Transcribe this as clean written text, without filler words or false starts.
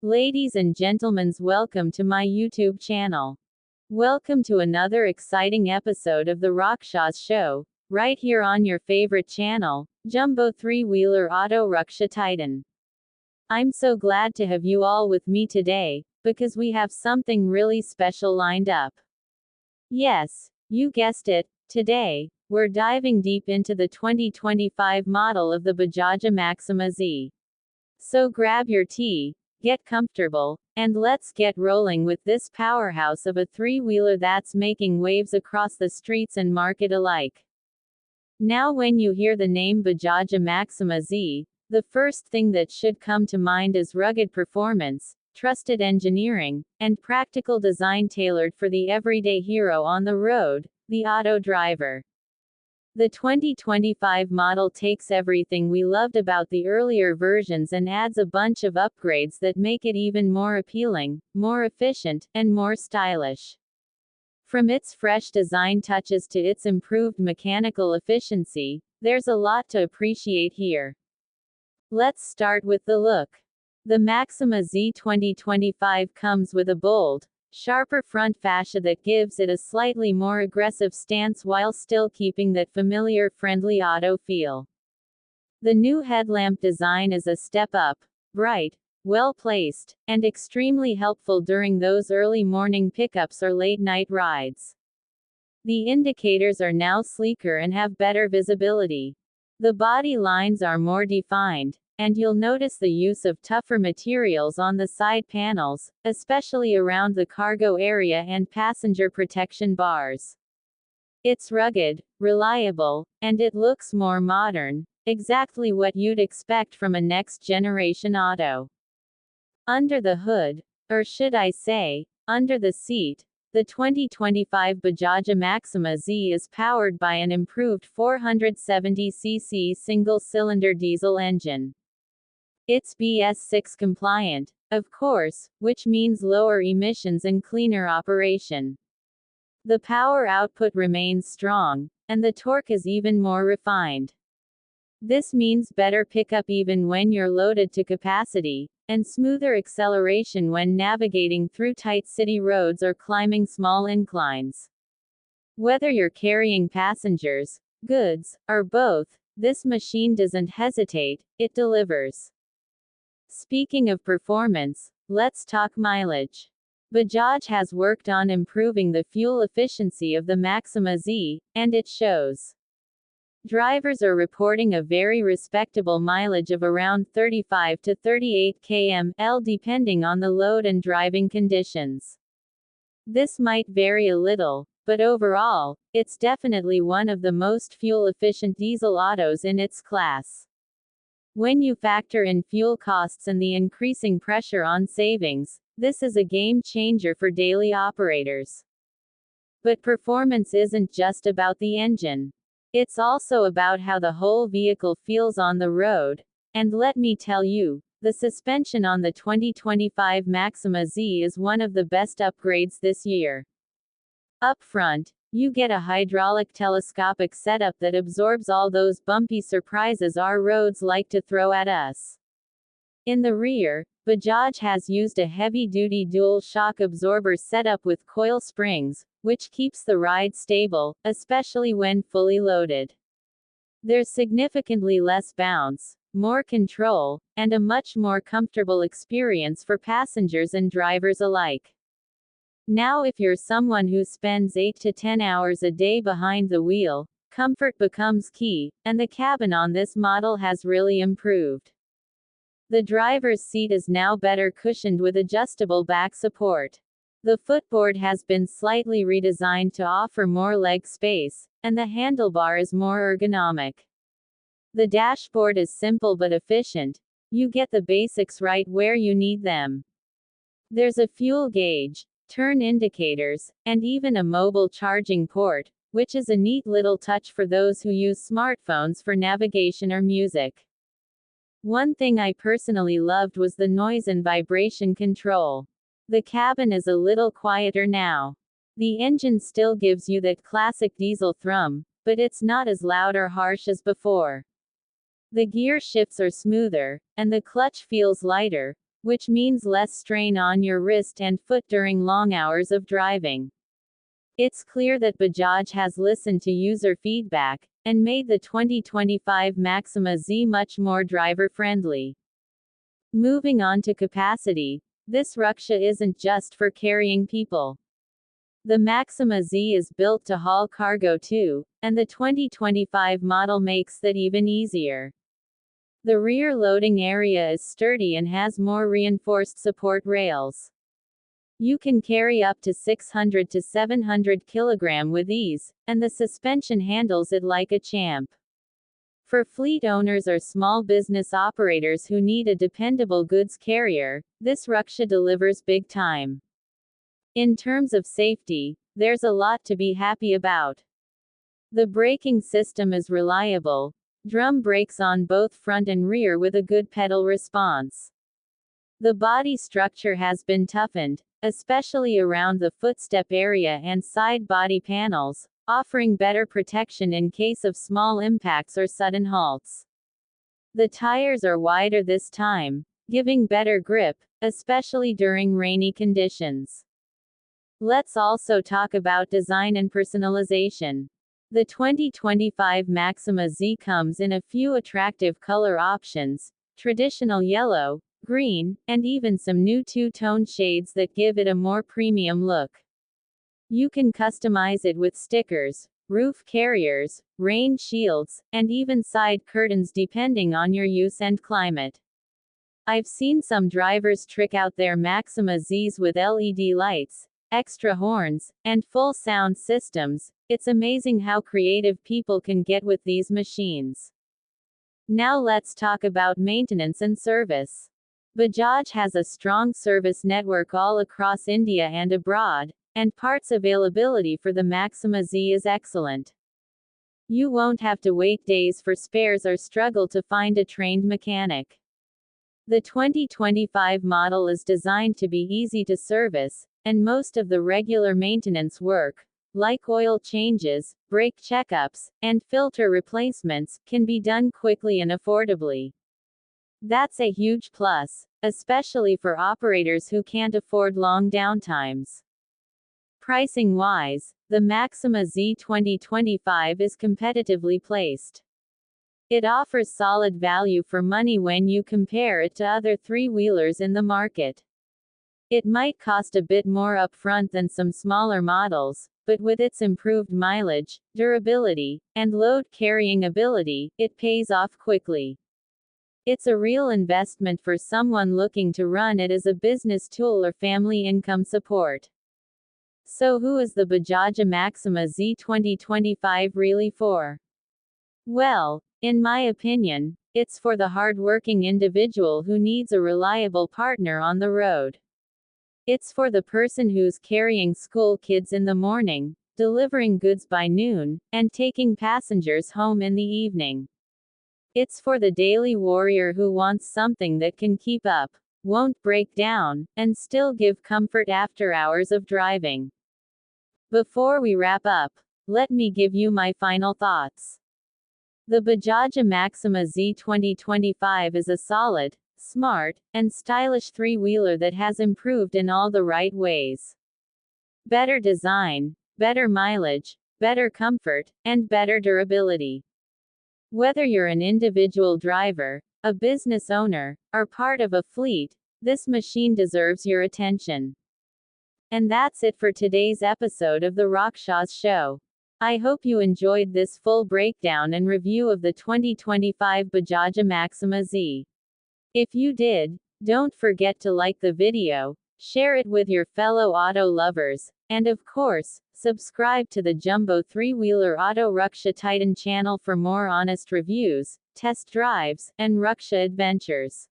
Ladies and gentlemen, welcome to my YouTube channel. Welcome to another exciting episode of the Raksha's show, right here on your favorite channel, Jumbo 3-Wheeler Auto Raksha Titan. I'm so glad to have you all with me today, because we have something really special lined up. Yes, you guessed it, today, we're diving deep into the 2025 model of the Bijaja Maxima Z. So grab your tea, get comfortable, and let's get rolling with this powerhouse of a three-wheeler that's making waves across the streets and market alike. Now when you hear the name Bijaja Maxima Z, the first thing that should come to mind is rugged performance, trusted engineering, and practical design tailored for the everyday hero on the road, the auto driver. The 2025 model takes everything we loved about the earlier versions and adds a bunch of upgrades that make it even more appealing, more efficient, and more stylish. From its fresh design touches to its improved mechanical efficiency, there's a lot to appreciate here. Let's start with the look. The Maxima Z 2025 comes with a bold, sharper front fascia that gives it a slightly more aggressive stance while still keeping that familiar friendly auto feel. The new headlamp design is a step up, bright, well placed, and extremely helpful during those early morning pickups or late night rides. The indicators are now sleeker and have better visibility. The body lines are more defined, and you'll notice the use of tougher materials on the side panels, especially around the cargo area and passenger protection bars. It's rugged, reliable, and it looks more modern, exactly what you'd expect from a next-generation auto. Under the hood, or should I say, under the seat, the 2025 Bijaja Maxima Z is powered by an improved 470cc single-cylinder diesel engine. It's BS6 compliant, of course, which means lower emissions and cleaner operation. The power output remains strong, and the torque is even more refined. This means better pickup even when you're loaded to capacity, and smoother acceleration when navigating through tight city roads or climbing small inclines. Whether you're carrying passengers, goods, or both, this machine doesn't hesitate, it delivers. Speaking of performance, let's talk mileage. Bajaj has worked on improving the fuel efficiency of the Maxima Z, and it shows. Drivers are reporting a very respectable mileage of around 35 to 38 km/h depending on the load and driving conditions. This might vary a little, but overall, it's definitely one of the most fuel-efficient diesel autos in its class. When you factor in fuel costs and the increasing pressure on savings, this is a game changer for daily operators. But performance isn't just about the engine. It's also about how the whole vehicle feels on the road, and let me tell you, the suspension on the 2025 Maxima Z is one of the best upgrades this year. Up front, you get a hydraulic telescopic setup that absorbs all those bumpy surprises our roads like to throw at us. In the rear, Bajaj has used a heavy-duty dual shock absorber setup with coil springs, which keeps the ride stable, especially when fully loaded. There's significantly less bounce, more control, and a much more comfortable experience for passengers and drivers alike. Now if you're someone who spends 8 to 10 hours a day behind the wheel, comfort becomes key, and the cabin on this model has really improved. The driver's seat is now better cushioned with adjustable back support. The footboard has been slightly redesigned to offer more leg space, and the handlebar is more ergonomic. The dashboard is simple but efficient. You get the basics right where you need them. There's a fuel gauge, turn indicators, and even a mobile charging port, which is a neat little touch for those who use smartphones for navigation or music. One thing I personally loved was the noise and vibration control. The cabin is a little quieter now. The engine still gives you that classic diesel thrum, but it's not as loud or harsh as before. The gear shifts are smoother, and the clutch feels lighter, which means less strain on your wrist and foot during long hours of driving. It's clear that Bajaj has listened to user feedback and made the 2025 Maxima Z much more driver-friendly. Moving on to capacity, this Raksha isn't just for carrying people. The Maxima Z is built to haul cargo too, and the 2025 model makes that even easier. The rear loading area is sturdy and has more reinforced support rails. You can carry up to 600 to 700 kg with ease, and the suspension handles it like a champ. For fleet owners or small business operators who need a dependable goods carrier, this Raksha delivers big time. In terms of safety, there's a lot to be happy about. The braking system is reliable, drum brakes on both front and rear with a good pedal response. The body structure has been toughened, especially around the footstep area and side body panels, offering better protection in case of small impacts or sudden halts. The tires are wider this time, giving better grip, especially during rainy conditions. Let's also talk about design and personalization. The 2025 Maxima Z comes in a few attractive color options: traditional yellow, green, and even some new two-tone shades that give it a more premium look. You can customize it with stickers, roof carriers, rain shields, and even side curtains depending on your use and climate. I've seen some drivers trick out their Maxima Zs with LED lights, extra horns, and full sound systems. It's amazing how creative people can get with these machines. Now let's talk about maintenance and service. Bajaj has a strong service network all across India and abroad, and parts availability for the Maxima Z is excellent. You won't have to wait days for spares or struggle to find a trained mechanic. The 2025 model is designed to be easy to service, and most of the regular maintenance work, like oil changes, brake checkups, and filter replacements, can be done quickly and affordably. That's a huge plus, especially for operators who can't afford long downtimes. Pricing-wise, the Maxima Z 2025 is competitively placed. It offers solid value for money when you compare it to other three-wheelers in the market. It might cost a bit more upfront than some smaller models, but with its improved mileage, durability, and load-carrying ability, it pays off quickly. It's a real investment for someone looking to run it as a business tool or family income support. So who is the Bijaja Maxima Z 2025 really for? Well, in my opinion, it's for the hard-working individual who needs a reliable partner on the road. It's for the person who's carrying school kids in the morning, delivering goods by noon, and taking passengers home in the evening. It's for the daily warrior who wants something that can keep up, won't break down, and still give comfort after hours of driving. Before we wrap up, let me give you my final thoughts. The Bijaja Maxima Z 2025 is a solid, smart, and stylish three-wheeler that has improved in all the right ways. Better design, better mileage, better comfort, and better durability. Whether you're an individual driver, a business owner, or part of a fleet, this machine deserves your attention. And that's it for today's episode of the Raksha's Show. I hope you enjoyed this full breakdown and review of the 2025 Bijaja Maxima Z. If you did, don't forget to like the video, share it with your fellow auto lovers, and of course, subscribe to the Jumbo 3-Wheeler Auto Raksha Titan channel for more honest reviews, test drives, and Raksha adventures.